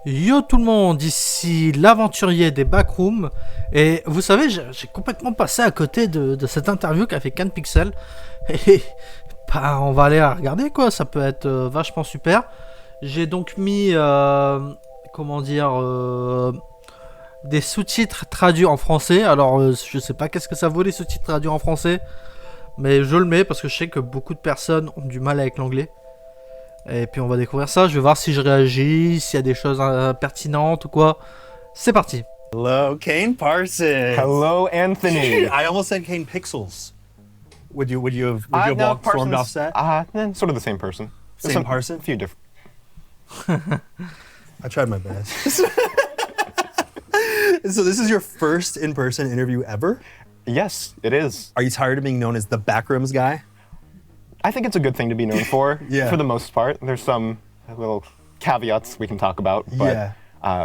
Yo tout le monde, ici l'Aventurier des Backrooms. Et vous savez, j'ai complètement passé à côté de cette interview qu'a fait KANE Pixel. Et bah, on va aller la regarder quoi, ça peut être vachement super. J'ai donc mis, comment dire, des sous-titres traduits en français. Alors je sais pas qu'est-ce que ça vaut les sous-titres traduits en français. Mais je le mets parce que je sais que beaucoup de personnes ont du mal avec l'anglais. Et puis on va découvrir ça, je vais voir si je réagis, s'il y a des choses pertinentes ou quoi. C'est parti. Hello, Kane Parsons. Hello, Anthony. I almost said Kane Pixels. Would you have No, stormed off set? Sort of the same person. Same person? A few different. I tried my best. So this is your first in-person interview ever? Yes, it is. Are you tired of being known as the Backrooms guy? I think it's a good thing to be known for. Yeah. For the most part, there's some little caveats we can talk about, but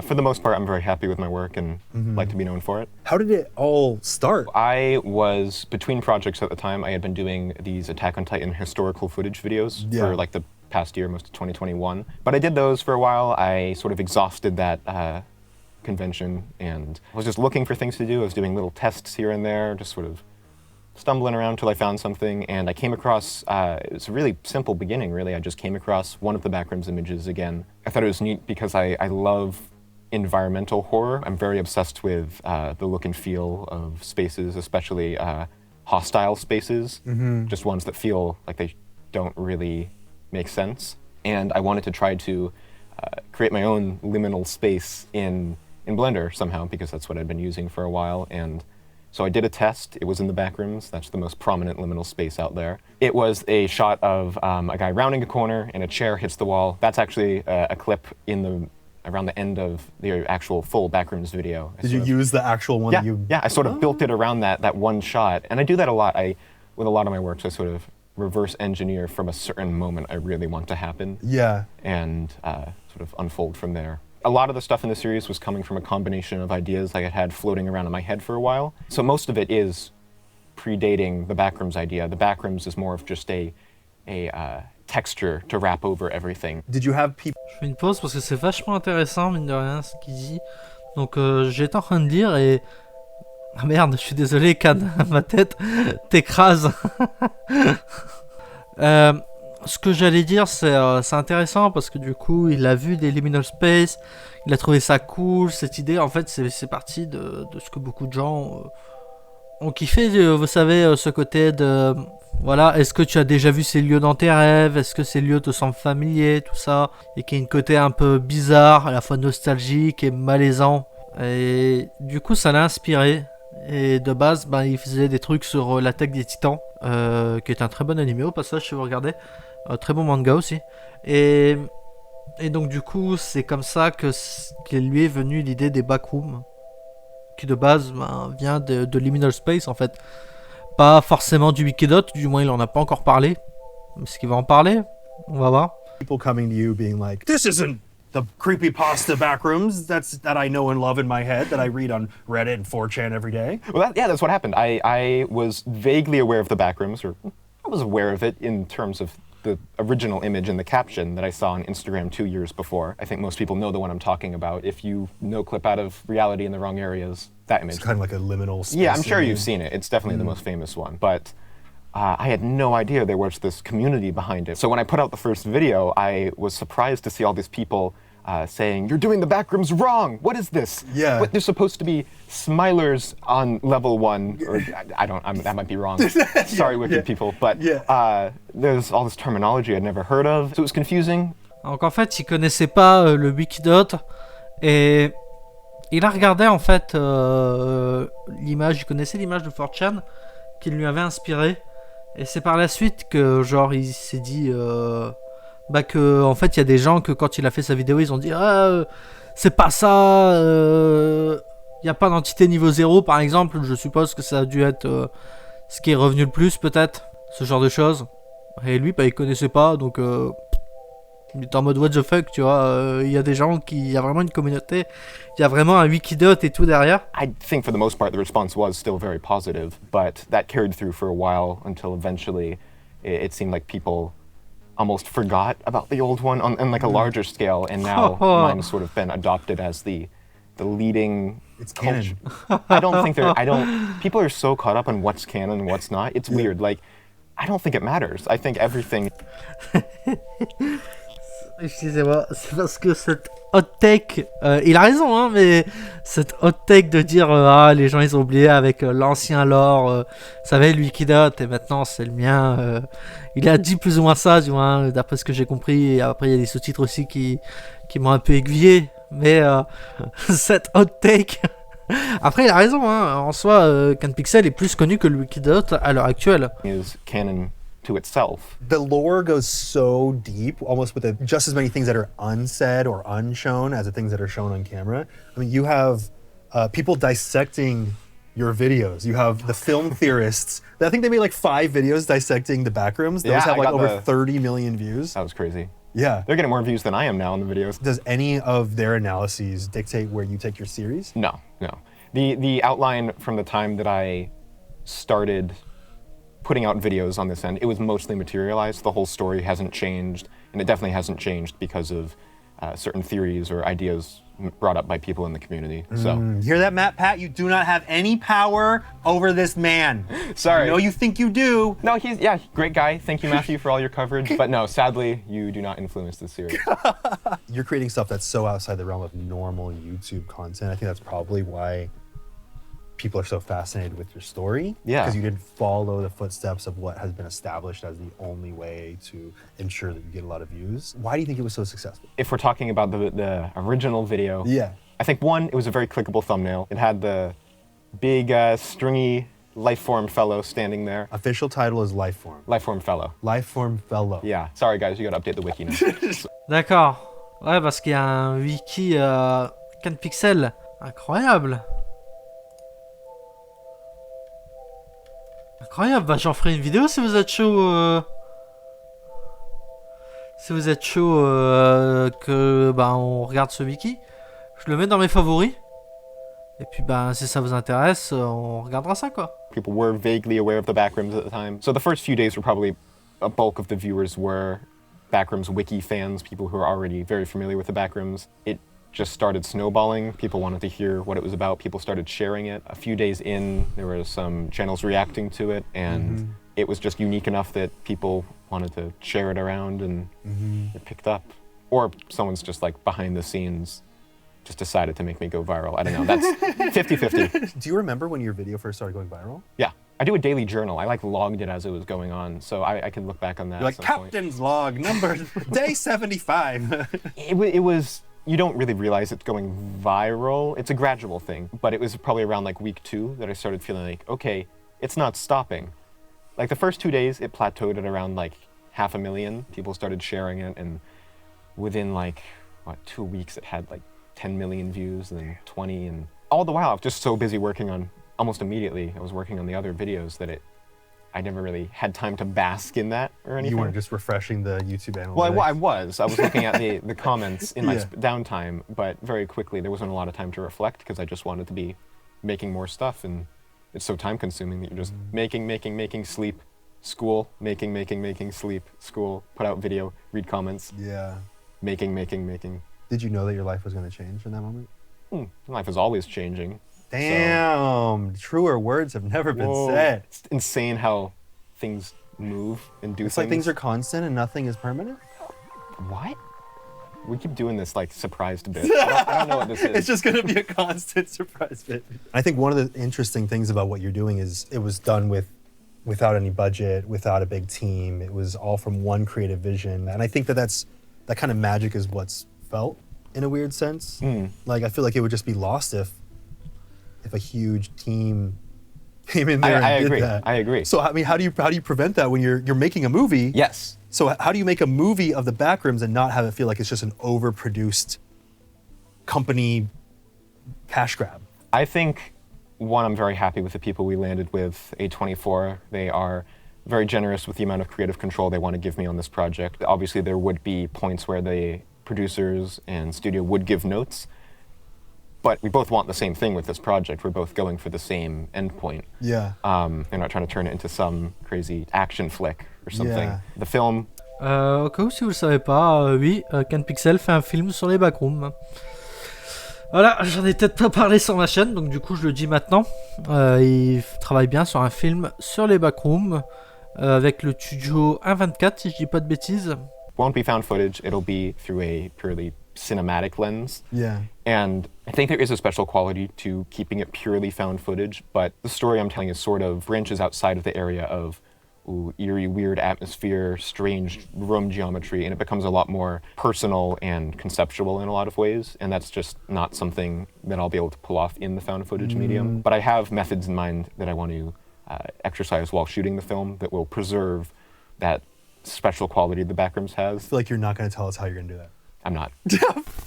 for the most part, I'm very happy with my work and like to be known for it. How did it all start? I was between projects at the time. I had been doing these Attack on Titan historical footage videos for like the past year, most of 2021. But I did those for a while. I sort of exhausted that convention and was just looking for things to do. I was doing little tests here and there, just sort of stumbling around till I found something, and I came across, it was a really simple beginning, really. I just came across one of the Backrooms images again. I thought it was neat because I love environmental horror. I'm very obsessed with the look and feel of spaces, especially hostile spaces, just ones that feel like they don't really make sense. And I wanted to try to create my own liminal space in Blender somehow, because that's what I'd been using for a while. And so I did a test. It was in the Backrooms. That's the most prominent liminal space out there. It was a shot of a guy rounding a corner and a chair hits the wall. That's actually a clip around the end of the actual full Backrooms video. Did you use the actual one? Yeah, I sort of built it around that one shot. And I do that a lot. With a lot of my works, I sort of reverse engineer from a certain moment I really want to happen. Yeah. And sort of unfold from there. A lot of the stuff in the series was coming from a combination of ideas I had floating around in my head for a while. So most of it is predating the Backrooms idea. The Backrooms is more of just a texture to wrap over everything. Did you have people? Je fais une pause parce que c'est vachement intéressant, mine de rien, ce qu'il dit. Donc j'étais en train de lire et... Ah merde, je suis désolé, KANE, ma tête t'écrase. Ce que j'allais dire, c'est intéressant parce que du coup, il a vu des liminal space, il a trouvé ça cool, cette idée. En fait, c'est parti de ce que beaucoup de gens ont kiffé. Vous savez, ce côté de... Voilà, est-ce que tu as déjà vu ces lieux dans tes rêves? Est-ce que ces lieux te semblent familiers? Tout ça. Et qu'il y a un côté un peu bizarre, à la fois nostalgique et malaisant. Et du coup, ça l'a inspiré. Et de base, ben, il faisait des trucs sur l'attaque des titans, qui est un très bon animé au passage si vous regardez. Très bon manga aussi. Et donc du coup, c'est comme ça que lui est venue l'idée des backrooms, qui de base vient de liminal space en fait. Pas forcément du Wikidot, du moins il en a pas encore parlé. Est-ce qu'il va en parler? On va voir. People coming to you being like, this isn't the creepypasta Backrooms that I know and love in my head, that I read on Reddit and 4chan every day. Well, that's what happened. I was vaguely aware of the Backrooms, or I was aware of it in terms of the original image and the caption that I saw on Instagram 2 years before. I think most people know the one I'm talking about. If you no clip out of reality in the wrong areas, that image. It's kind of like a liminal space. Yeah, I'm sure you've seen it. It's definitely the most famous one. But I had no idea there was this community behind it. So when I put out the first video, I was surprised to see all these people saying, "You're doing the Backrooms wrong. What is this? Yeah. What, there's supposed to be smilers on level 1, or that might be wrong. Sorry, wicked people, but there's all this terminology I'd never heard of, so it was confusing." Donc en fait, il connaissait pas le Wikidot et il a regardé en fait l'image, il connaissait l'image de 4chan qui lui avait inspiré, et c'est par la suite que genre il s'est dit que en fait il y a des gens que quand il a fait sa vidéo ils ont dit c'est pas ça, y a pas d'entité niveau 0 par exemple. Je suppose que ça a dû être ce qui est revenu le plus peut-être, ce genre de choses. Et lui il connaissait pas, donc il est en mode what the fuck, tu vois. Il y a des gens il y a vraiment une communauté, il y a vraiment un Wikidot et tout derrière. I think for the most part the response was still very positive, but that carried through for a while until eventually it seemed like people almost forgot about the old one on like a larger scale, and now mine has sort of been adopted as the leading. It's canon. I don't think people are so caught up on what's canon and what's not. It's weird. Like, I don't think it matters. I think everything. Excusez-moi, c'est parce que cette hot take, il a raison, hein, mais cette hot take de dire les gens ils ont oublié avec l'ancien lore, vous savez, lui qui note et maintenant c'est le mien. Il a dit plus ou moins ça, du moins, d'après ce que j'ai compris. Et après, il y a des sous-titres aussi qui m'ont un peu aiguillé, mais cette hot take. Après, il a raison, hein. En soi, KANE Pixel est plus connu que le Wikidot à l'heure actuelle. Is canon to itself. The lore goes so deep, almost with just as many things that are unsaid or unshown as the things that are shown on camera. I mean, you have people dissecting your videos. You have the film theorists. I think they made like 5 videos dissecting the Backrooms. Those have like over 30 million views. That was crazy. Yeah. They're getting more views than I am now in the videos. Does any of their analyses dictate where you take your series? No. The outline from the time that I started putting out videos on this end, it was mostly materialized. The whole story hasn't changed, and it definitely hasn't changed because of certain theories or ideas brought up by people in the community. So hear that, Matt? Pat, you do not have any power over this man. Sorry. I know you think you do. No, he's great guy. Thank you, Matthew, for all your coverage. But no, sadly, you do not influence this series. You're creating stuff that's so outside the realm of normal YouTube content. I think that's probably why people are so fascinated with your story. Yeah. Because you didn't follow the footsteps of what has been established as the only way to ensure that you get a lot of views. Why do you think it was so successful? If we're talking about the original video, I think one, it was a very clickable thumbnail. It had the big stringy lifeform fellow standing there. Official title is Lifeform. Lifeform fellow. Lifeform fellow. Yeah. Sorry guys, you gotta update the wiki now. D'accord. Ouais, parce qu'il y a un wiki KANE Pixel incroyable. Incroyable, bah j'en ferai une vidéo si vous êtes chaud. Si vous êtes chaud que bah on regarde ce wiki, je le mets dans mes favoris. Et puis bah si ça vous intéresse, on regardera ça quoi. People were vaguely aware of the Backrooms at the time. So the first few days were probably a bulk of the viewers were Backrooms wiki fans, people who are already very familiar with the Backrooms. It just started snowballing. People wanted to hear what it was about. People started sharing it. A few days in, there were some channels reacting to it, and it was just unique enough that people wanted to share it around, and it picked up. Or someone's just like behind the scenes just decided to make me go viral. I don't know. That's 50-50. Do you remember when your video first started going viral? Yeah. I do a daily journal. I like logged it as it was going on, so I can look back on that. You're like, Captain's log, number, day 75. It was, you don't really realize it's going viral. It's a gradual thing, but it was probably around like week 2 that I started feeling like, okay, it's not stopping. Like the first 2 days, it plateaued at around like 500,000. People started sharing it, and within like, 2 weeks, it had like 10 million views, and then 20, and all the while, I was just so busy working on, almost immediately, I was working on the other videos that I never really had time to bask in that or anything. You weren't just refreshing the YouTube analytics? Well, I was looking at the comments in my downtime, but very quickly, there wasn't a lot of time to reflect because I just wanted to be making more stuff, and it's so time consuming that you're just making, sleep, school, making, sleep, school, put out video, read comments. Yeah. Making. Did you know that your life was going to change in that moment? Life is always changing. Damn, truer words have never been said. It's insane how things move and do It's things. like things are constant and nothing is permanent? What? We keep doing this like surprised bit. I don't know what this is. It's just going to be a constant surprise bit. I think one of the interesting things about what you're doing is it was done without any budget, without a big team. It was all from one creative vision. And I think that kind of magic is what's felt in a weird sense. Like I feel like it would just be lost if a huge team came in there and did that. I agree. So I mean, how do you prevent that when you're making a movie? Yes. So how do you make a movie of the Backrooms and not have it feel like it's just an overproduced company cash grab? I think, one, I'm very happy with the people we landed with, A24. They are very generous with the amount of creative control they want to give me on this project. Obviously, there would be points where the producers and studio would give notes, but we both want the same thing with this project. We're both going for the same endpoint. Yeah. They're not trying to turn it into some crazy action flick or something. Yeah. The film... Au cas où si vous le savez pas, oui, KANE Pixel fait un film sur les Backrooms. Voilà, j'en ai peut-être pas parlé sur ma chaîne, donc du coup je le dis maintenant. Il travaille bien sur un film sur les Backrooms avec le studio 1.24 si je dis pas de bêtises. Won't be found footage, it'll be through a purely cinematic lens. Yeah. And I think there is a special quality to keeping it purely found footage, but the story I'm telling is sort of branches outside of the area of eerie, weird atmosphere, strange room geometry, and it becomes a lot more personal and conceptual in a lot of ways, and that's just not something that I'll be able to pull off in the found footage medium. But I have methods in mind that I want to exercise while shooting the film that will preserve that special quality the Backrooms I has. feel like you're not going to tell us how you're going to do that. I'm not.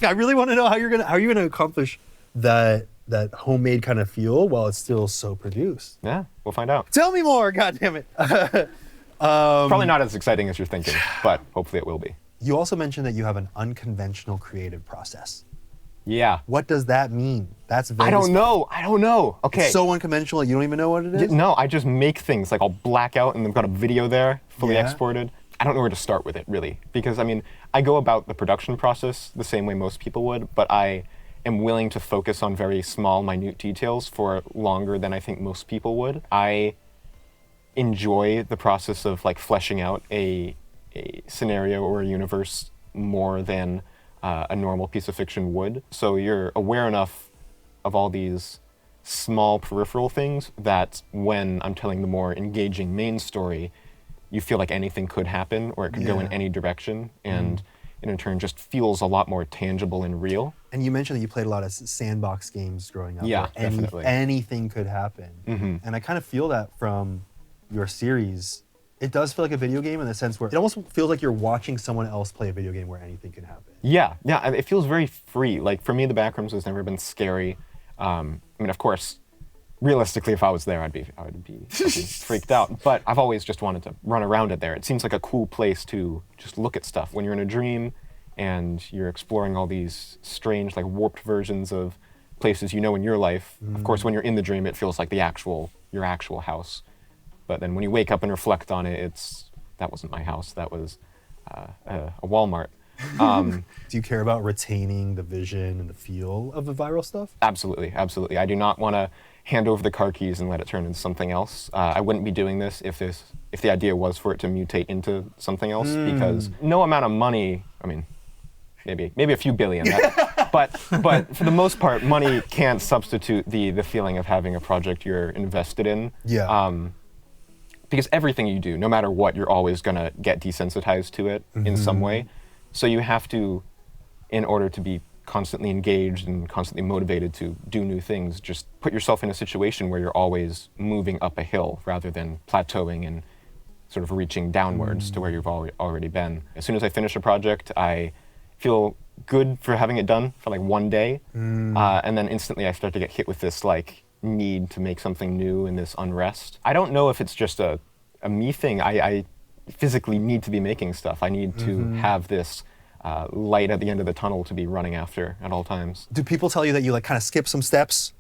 I really want to know how you're going to accomplish that homemade kind of feel while it's still so produced. Yeah, we'll find out. Tell me more, God damn it. Probably not as exciting as you're thinking, but hopefully it will be. You also mentioned that you have an unconventional creative process. Yeah. What does that mean? That's very I don't know. Okay. It's so unconventional, you don't even know what it is? No, I just make things. Like I'll black out and I've got a video there, fully Yeah. exported. I don't know where to start with it, really. Because, I mean, I go about the production process the same way most people would, but I am willing to focus on very small, minute details for longer than I think most people would. I enjoy the process of like fleshing out a scenario or a universe more than a normal piece of fiction would. So you're aware enough of all these small peripheral things that when I'm telling the more engaging main story, you feel like anything could happen or it could go in any direction, and in turn just feels a lot more tangible and real. And you mentioned that you played a lot of sandbox games growing up. Yeah, where definitely. Anything could happen. And I kind of feel that from your series. It does feel like a video game in the sense where it almost feels like you're watching someone else play a video game where anything can happen. Yeah, it feels very free. Like for me, the Backrooms has never been scary. I mean, of course, realistically, if I was there, I would be fucking freaked out. But I've always just wanted to run around it there. It seems like a cool place to just look at stuff. When you're in a dream and you're exploring all these strange, like warped versions of places you know in your life. Of course, when you're in the dream, it feels like your actual house. But then when you wake up and reflect on it, that wasn't my house. That was a Walmart. Do you care about retaining the vision and the feel of the viral stuff? Absolutely. I do not want to hand over the car keys and let it turn into something else. I wouldn't be doing this if the idea was for it to mutate into something else, because no amount of money, I mean, maybe a few billion, but for the most part, money can't substitute the feeling of having a project you're invested in. Yeah. Because everything you do, no matter what, you're always going to get desensitized to it in some way. So you have to, in order to be constantly engaged and constantly motivated to do new things, just put yourself in a situation where you're always moving up a hill rather than plateauing and sort of reaching downwards to where you've already been. As soon as I finish a project, I feel good for having it done for like one day, and then instantly I start to get hit with this like need to make something new and this unrest. I don't know if it's just a me thing. I physically need to be making stuff. I need to have this light at the end of the tunnel to be running after at all times. Do people tell you that you like kind of skip some steps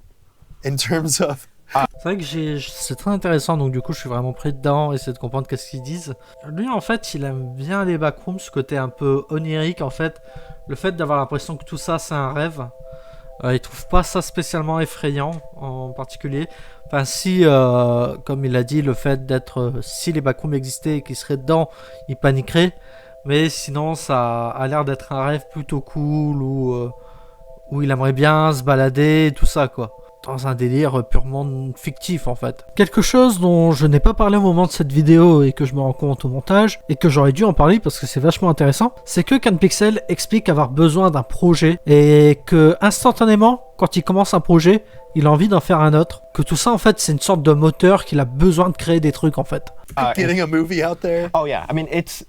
in terms of... C'est vrai que c'est très intéressant, donc du coup je suis vraiment pris dedans, essayer de comprendre qu'est-ce qu'ils disent. Lui en fait il aime bien les backrooms, ce côté un peu onirique en fait, le fait d'avoir l'impression que tout ça c'est un rêve. Il trouve pas ça spécialement effrayant en particulier. Enfin si, comme il a dit, le fait d'être, si les backrooms existaient et qu'il serait dedans, il paniquerait. Mais sinon ça a l'air d'être un rêve plutôt cool où il aimerait bien se balader et tout ça quoi. Dans un délire purement fictif en fait. Quelque chose dont je n'ai pas parlé au moment de cette vidéo et que je me rends compte au montage, et que j'aurais dû en parler parce que c'est vachement intéressant, c'est que KANE Pixel explique avoir besoin d'un projet et que instantanément, quand il commence un projet, il a envie d'en faire un autre. Que tout ça en fait c'est une sorte de moteur qu'il a besoin de créer des trucs en fait. Getting a movie out there. Oh yeah, I mean it's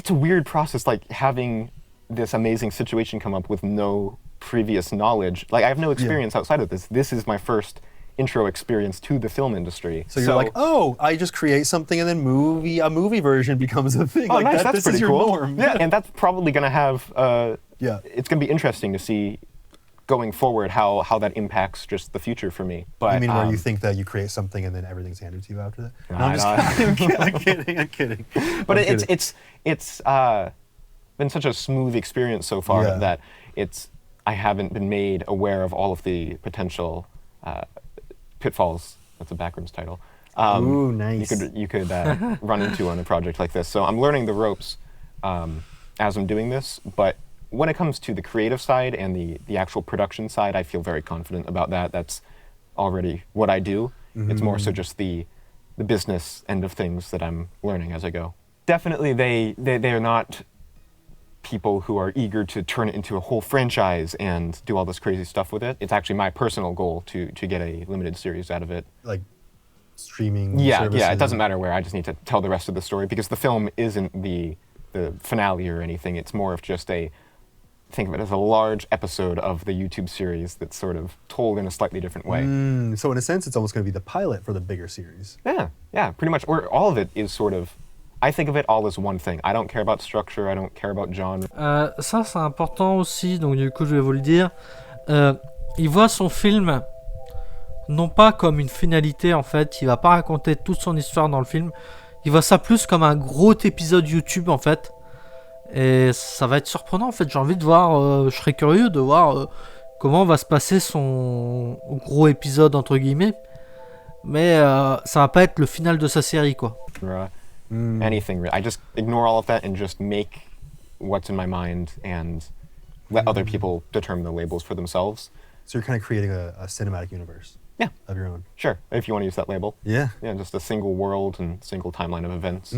a weird process, like having this amazing situation come up with no previous knowledge. Like I have no experience outside of this. This is my first intro experience to the film industry. So you're like, oh, I just create something and then a movie version becomes a thing. Oh, like nice. that. That's This is pretty your cool. norm. Yeah, and that's probably going to have. Yeah. It's going to be interesting to see going forward how that impacts just the future for me. But I mean, where you think that you create something and then everything's handed to you after that? No, I I'm just kidding. I'm kidding. But it's been such a smooth experience so far that I haven't been made aware of all of the potential pitfalls. That's a Backrooms title. Ooh, nice. You could run into on a project like this. So I'm learning the ropes as I'm doing this. But when it comes to the creative side and the actual production side, I feel very confident about that. That's already what I do. It's more so just the business end of things that I'm learning as I go. Definitely, they are not people who are eager to turn it into a whole franchise and do all this crazy stuff with it. It's actually my personal goal to get a limited series out of it. Like streaming services. Yeah, it doesn't matter where. I just need to tell the rest of the story because the film isn't the finale or anything. It's more of just think of it as a large episode of the YouTube series that's sort of told in a slightly different way. So in a sense, it's almost going to be the pilot for the bigger series. Yeah, pretty much. Or all of it is sort of, I think of it all as one thing. I don't care about structure, I don't care about genre. Ça c'est important aussi, donc du coup je vais vous le dire. Il voit son film non pas comme une finalité en fait, il va pas raconter toute son histoire dans le film, il voit ça plus comme un gros épisode YouTube en fait. Et ça va être surprenant en fait, j'ai envie de voir, je serais curieux de voir comment va se passer son gros épisode entre guillemets. Mais ça va pas être le final de sa série quoi. Anything. I just ignore all of that and just make what's in my mind and let other people determine the labels for themselves. So you're kind of creating a cinematic universe. Yeah. Of your own. Sure, if you want to use that label. Yeah. Yeah, just a single world and single timeline of events.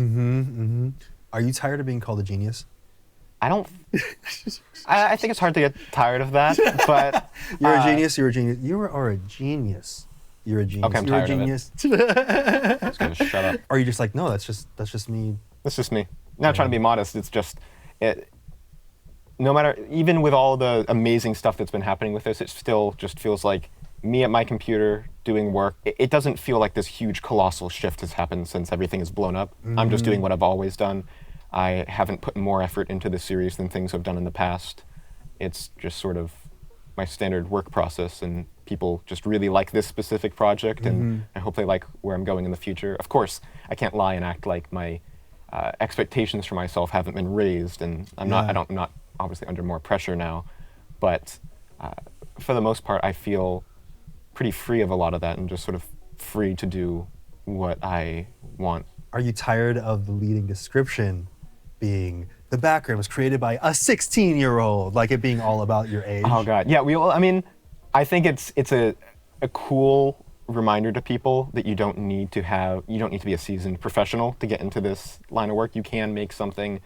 Are you tired of being called a genius? I don't. I think it's hard to get tired of that, but You're a genius. You're a genius. You are a genius. You're a genius. Okay, I'm You're tired a genius. of it. Just gonna shut up. Or are you just like, no, that's just me. That's just me. Not trying to be modest. It's just it. No matter, even with all the amazing stuff that's been happening with this, it still just feels like me at my computer doing work. It doesn't feel like this huge colossal shift has happened since everything is blown up. I'm just doing what I've always done. I haven't put more effort into this series than things I've done in the past. It's just sort of my standard work process, and people just really like this specific project, and I hope they like where I'm going in the future. Of course, I can't lie and act like my expectations for myself haven't been raised, and I'm not obviously under more pressure now, but for the most part, I feel pretty free of a lot of that and just sort of free to do what I want. Are you tired of the leading description being the Backrooms was created by a 16-year-old, like it being all about your age? Oh God, yeah. I mean, I think it's a cool reminder to people that you don't need to be a seasoned professional to get into this line of work. You can make something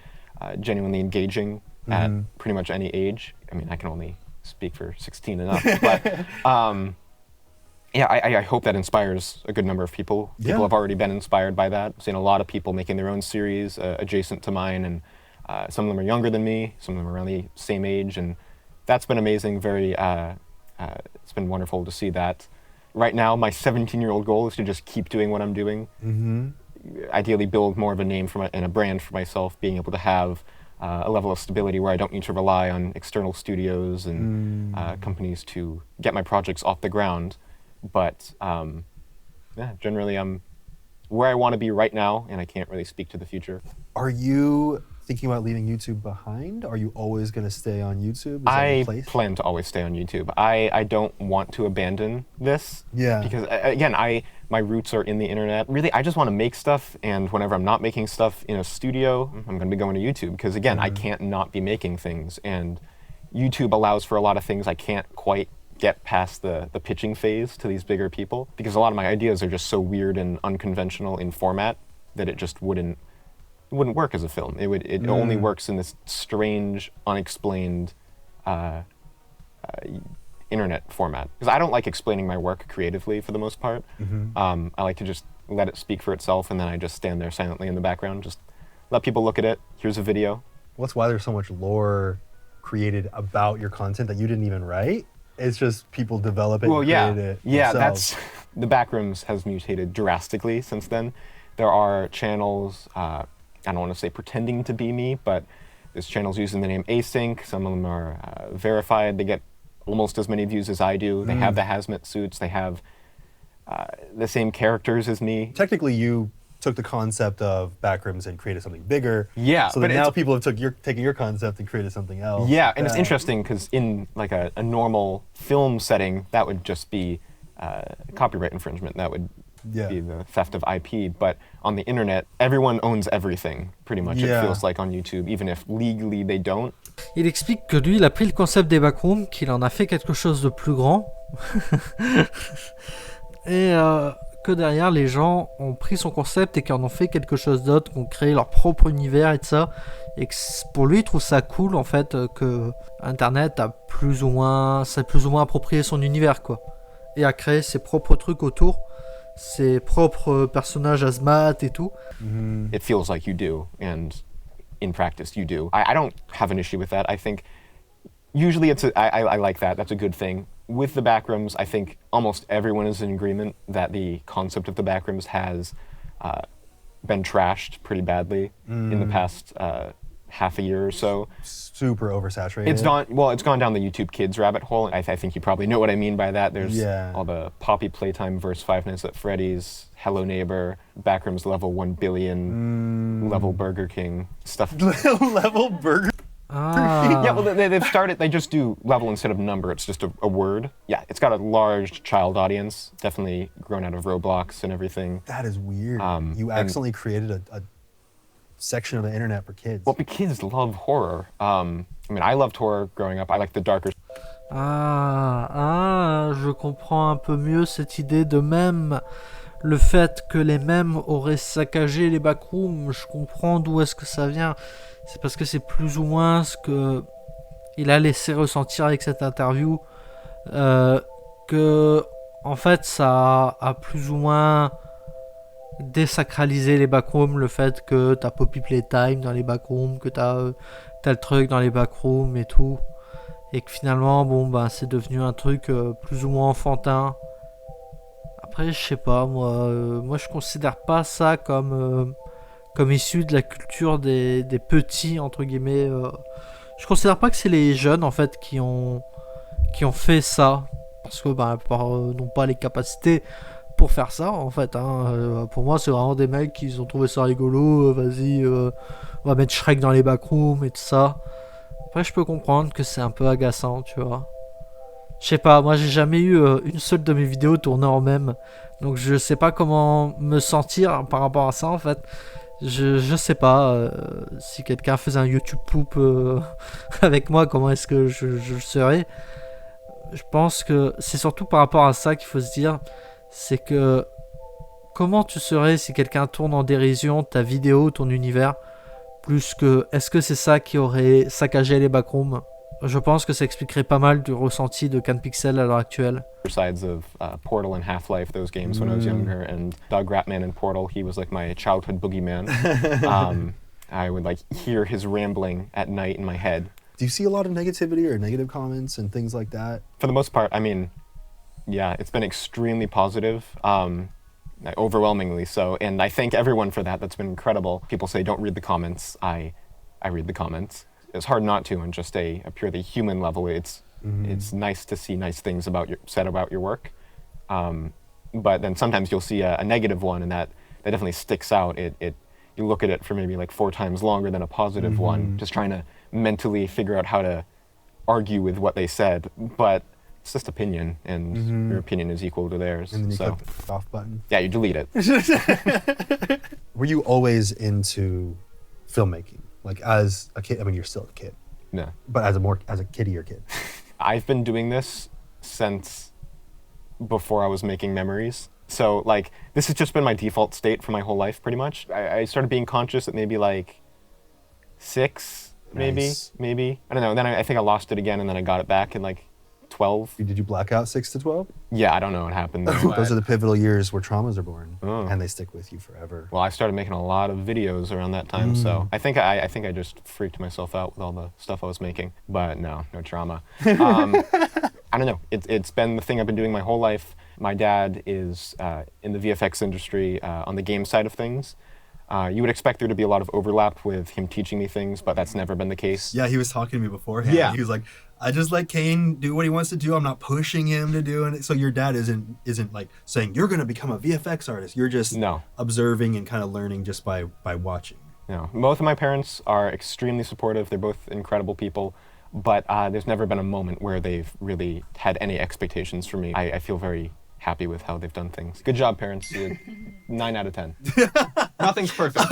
genuinely engaging at pretty much any age. I mean, I can only speak for 16 and up, but I hope that inspires a good number of people. People have already been inspired by that. I've seen a lot of people making their own series adjacent to mine, and some of them are younger than me, some of them are around the same age, and that's been amazing. It's been wonderful to see that. Right now, my 17-year-old goal is to just keep doing what I'm doing. Ideally build more of a name and a brand for myself, being able to have a level of stability where I don't need to rely on external studios and companies to get my projects off the ground. But generally I'm where I want to be right now, and I can't really speak to the future. Are you thinking about leaving YouTube behind? Are you always going to stay on YouTube? I plan to always stay on YouTube. I don't want to abandon this. Yeah. Because again, my roots are in the internet. Really, I just want to make stuff, and whenever I'm not making stuff in a studio, I'm going to be going to YouTube. Because again, I can't not be making things, and YouTube allows for a lot of things I can't quite get past the pitching phase to these bigger people, because a lot of my ideas are just so weird and unconventional in format that it just wouldn't work as a film. It only works in this strange, unexplained internet format. Because I don't like explaining my work creatively for the most part. I like to just let it speak for itself, and then I just stand there silently in the background, just let people look at it. Here's a video. Well, that's why there's so much lore created about your content that you didn't even write. It's just people develop it and create it themselves. The Backrooms has mutated drastically since then. There are channels, I don't want to say pretending to be me, but there's channels using the name Async. Some of them are verified. They get almost as many views as I do. They have the hazmat suits. They have the same characters as me. Technically, you took the concept of Backrooms and created something bigger. Yeah, so but that now people have taken your concept and created something else. Yeah, and it's interesting because in like a normal film setting, that would just be copyright infringement. That would be the theft of IP. But on the internet, everyone owns everything, pretty much, it feels like on YouTube, even if legally they don't. Il explique que lui, il a pris le concept des backrooms, qu'il en a fait quelque chose de plus grand. Et que derrière, les gens ont pris son concept et qu'en ont fait quelque chose d'autre, qu'on créé leur propre univers et tout ça. Et que pour lui, il trouve ça cool, en fait, que Internet a s'est plus ou moins approprié son univers, quoi. Et a créé ses propres trucs autour, ses propres personnages hazmat et tout. It feels like you do, and in practice you do. I don't have an issue with that. I think usually I like that. That's a good thing. With the Backrooms, I think almost everyone is in agreement that the concept of the Backrooms has been trashed pretty badly in the past half a year or so. Super oversaturated. It's gone down the YouTube Kids rabbit hole. I think you probably know what I mean by that. There's all the Poppy Playtime versus Five Nights at Freddy's, Hello Neighbor, Backrooms level 1 billion, level Burger King, stuff. Level Burger Yeah, well, they've started, they just do level instead of number, it's just a word. Yeah, it's got a large child audience, definitely grown out of Roblox and everything. That is weird. You accidentally created a section of the internet for kids. Well, but kids love horror. I mean, I loved horror growing up. I like the darker. Je comprends un peu mieux cette idée de mème. Le fait que les mèmes auraient saccagé les backrooms, je comprends d'où est-ce que ça vient. C'est parce que c'est plus ou moins ce que il a laissé ressentir avec cette interview, que en fait ça a plus ou moins désacralisé les backrooms, le fait que t'as Poppy Playtime dans les backrooms, que t'as le truc dans les backrooms et tout, et que finalement c'est devenu un truc plus ou moins enfantin. Après je sais pas, moi je considère pas ça comme issu de la culture des petits, entre guillemets. Je considère pas que c'est les jeunes, en fait, qui ont fait ça. Parce que, la plupart n'ont pas les capacités pour faire ça, en fait. Pour moi, c'est vraiment des mecs qui ont trouvé ça rigolo. Vas-y, on va mettre Shrek dans les backrooms et tout ça. Après, je peux comprendre que c'est un peu agaçant, tu vois. Je sais pas, moi, j'ai jamais eu une seule de mes vidéos tournées en mème. Donc, je sais pas comment me sentir par rapport à ça, en fait. Je sais pas si quelqu'un faisait un YouTube poop avec moi, comment est-ce que je serais. Je pense que c'est surtout par rapport à ça qu'il faut se dire, c'est que comment tu serais si quelqu'un tourne en dérision ta vidéo, ton univers, plus que est-ce que c'est ça qui aurait saccagé les backrooms. Je pense que ça expliquerait pas mal du ressenti de KANE Pixel à l'heure actuelle. Sides of Portal and Half-Life, those games when I was younger, and Doug Ratman in Portal, he was like my childhood boogeyman. I would like hear his rambling at night in my head. Do you see a lot of negativity or negative comments and things like that? For the most part, I mean, yeah, it's been extremely positive, overwhelmingly so, and I thank everyone for that. That's been incredible. People say don't read the comments. I read the comments. It's hard not to on just a purely human level. It's nice to see nice things said about your work, but then sometimes you'll see a negative one, and that definitely sticks out. You look at it for maybe like 4 times longer than a positive one, just trying to mentally figure out how to argue with what they said. But it's just opinion, and your opinion is equal to theirs. And then you so click the off button. Yeah, you delete it. Were you always into filmmaking? Like as a kid, I mean, you're still a kid. No. But as a kiddier kid. I've been doing this since before I was making memories. So like, this has just been my default state for my whole life, pretty much. I started being conscious at maybe like 6, maybe. I don't know. Then I think I lost it again, and then I got it back in like 12. Did you black out 6 to 12? Yeah, I don't know what happened there. Those are the pivotal years where traumas are born, and they stick with you forever. Well, I started making a lot of videos around that time, so I think I just freaked myself out with all the stuff I was making. But no trauma. I don't know. It's been the thing I've been doing my whole life. My dad is in the VFX industry on the game side of things. You would expect there to be a lot of overlap with him teaching me things, but that's never been the case. Yeah, he was talking to me beforehand. Yeah. He was like, I just let KANE do what he wants to do. I'm not pushing him to do it. So your dad isn't like saying you're going to become a VFX artist. You're just observing and kind of learning just by watching. No, both of my parents are extremely supportive. They're both incredible people, but there's never been a moment where they've really had any expectations for me. I feel very happy with how they've done things. Good job, parents. 9 out of 10. Nothing's perfect.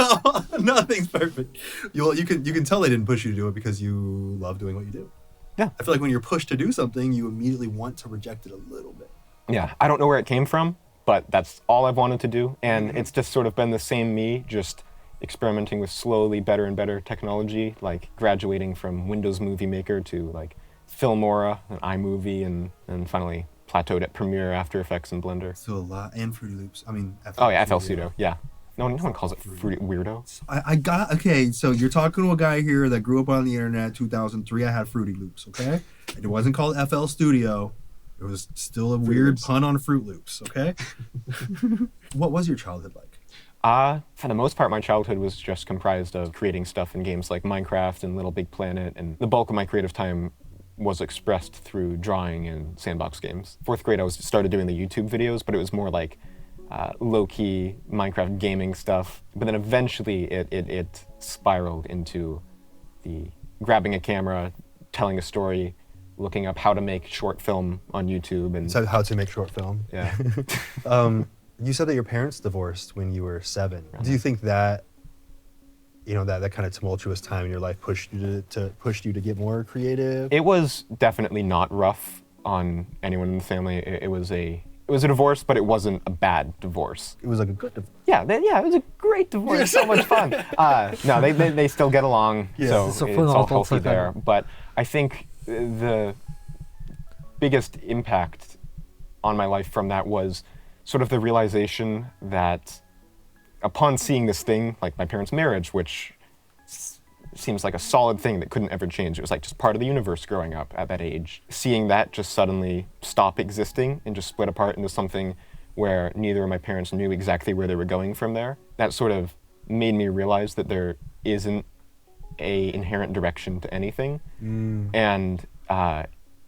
Nothing's perfect. You can tell they didn't push you to do it because you love doing what you do. Yeah. I feel like when you're pushed to do something, you immediately want to reject it a little bit. Yeah, I don't know where it came from, but that's all I've wanted to do. And it's just sort of been the same me, just experimenting with slowly better and better technology, like graduating from Windows Movie Maker to like Filmora and iMovie, and finally plateaued at Premiere, After Effects, and Blender. So a lot, and Fruity Loops. I mean, FL Studio, yeah. No one calls it Fruity Weirdo. Okay, so you're talking to a guy here that grew up on the internet, 2003, I had Fruity Loops, okay? It wasn't called FL Studio. It was still a weird pun on Fruit Loops, okay? What was your childhood like? For the most part, my childhood was just comprised of creating stuff in games like Minecraft and Little Big Planet, and the bulk of my creative time was expressed through drawing and sandbox games. 4th grade, I started doing the YouTube videos, but it was more like low-key Minecraft gaming stuff. But then eventually it spiraled into the grabbing a camera, telling a story, looking up how to make short film on YouTube. And so how to make short film. Yeah. You said that your parents divorced when you were 7. Do you think that, that kind of tumultuous time in your life pushed you to get more creative? It was definitely not rough on anyone in the family. It was a divorce, but it wasn't a bad divorce. It was like a good divorce. Yeah, it was a great divorce. It's so much fun. No, they still get along, so it's all healthy there. But I think the biggest impact on my life from that was sort of the realization that upon seeing this thing, like my parents' marriage, which seems like a solid thing that couldn't ever change. It was like just part of the universe growing up at that age. Seeing that just suddenly stop existing and just split apart into something where neither of my parents knew exactly where they were going from there, that sort of made me realize that there isn't a inherent direction to anything. And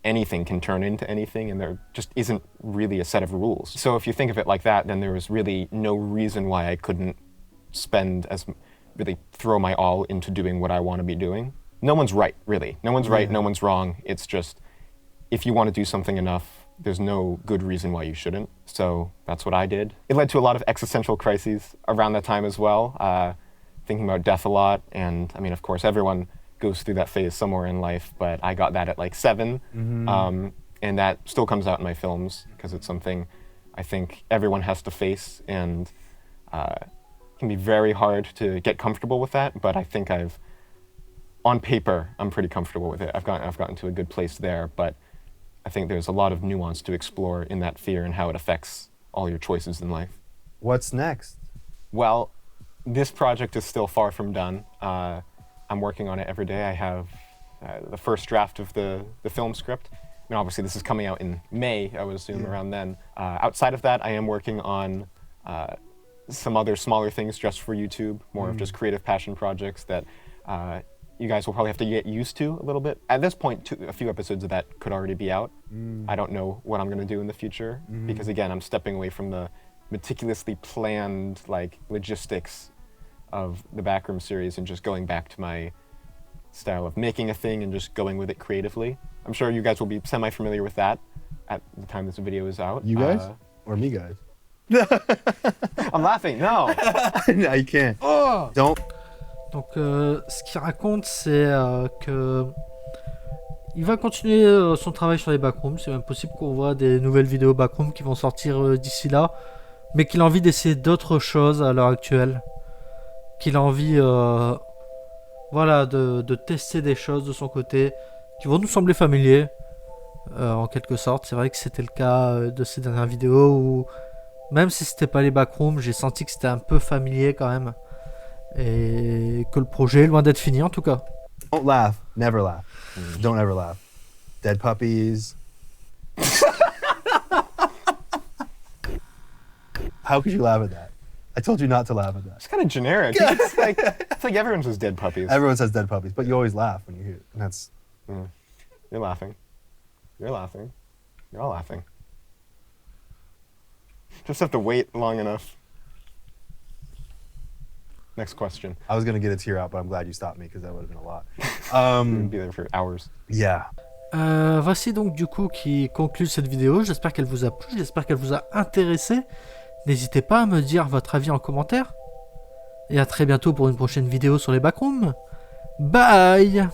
anything can turn into anything, and there just isn't really a set of rules. So if you think of it like that, then there was really no reason why I couldn't really throw my all into doing what I want to be doing. No one's right, really. No one's right, no one's wrong. It's just, if you want to do something enough, there's no good reason why you shouldn't. So that's what I did. It led to a lot of existential crises around that time as well, thinking about death a lot. And I mean, of course, everyone goes through that phase somewhere in life, but I got that at like 7. And that still comes out in my films because it's something I think everyone has to face, and it can be very hard to get comfortable with that, but I think on paper, I'm pretty comfortable with it. I've gotten to a good place there, but I think there's a lot of nuance to explore in that fear and how it affects all your choices in life. What's next? Well, this project is still far from done. I'm working on it every day. I have the first draft of the film script. I mean, obviously this is coming out in May, I would assume, around then. Outside of that, I am working on some other smaller things just for YouTube, more of just creative passion projects that you guys will probably have to get used to a little bit. At this point, a few episodes of that could already be out. I don't know what I'm going to do in the future because, again, I'm stepping away from the meticulously planned logistics of the Backrooms series and just going back to my style of making a thing and just going with it creatively. I'm sure you guys will be semi-familiar with that at the time this video is out. You guys? Or me guys? I'm laughing, no! No, you can't. Oh! Don't. Donc, ce qu'il raconte, c'est que il va continuer son travail sur les Backrooms. C'est même possible qu'on voit des nouvelles vidéos Backrooms qui vont sortir d'ici là, mais qu'il a envie d'essayer d'autres choses à l'heure actuelle. Qu'il a envie de tester des choses de son côté qui vont nous sembler familiers en quelque sorte. C'est vrai que c'était le cas de ces dernières vidéos où même si c'était pas les Backrooms, j'ai senti que c'était un peu familier quand même et que le projet est loin d'être fini en tout cas. Don't laugh, never laugh. Don't ever laugh. Dead puppies. How could you laugh at that? I told you not to laugh at that. It's kind of generic. It's like everyone says dead puppies. Everyone says dead puppies, but you always laugh when you hear it. And that's... You're laughing. You're laughing. You're all laughing. Just have to wait long enough. Next question. I was gonna get a tear out, but I'm glad you stopped me because that would have been a lot. We'd be there for hours. Yeah. Voici donc du coup qui conclut cette vidéo. J'espère qu'elle vous a plu, j'espère qu'elle vous a intéressé. N'hésitez pas à me dire votre avis en commentaire. Et à très bientôt pour une prochaine vidéo sur les Backrooms. Bye!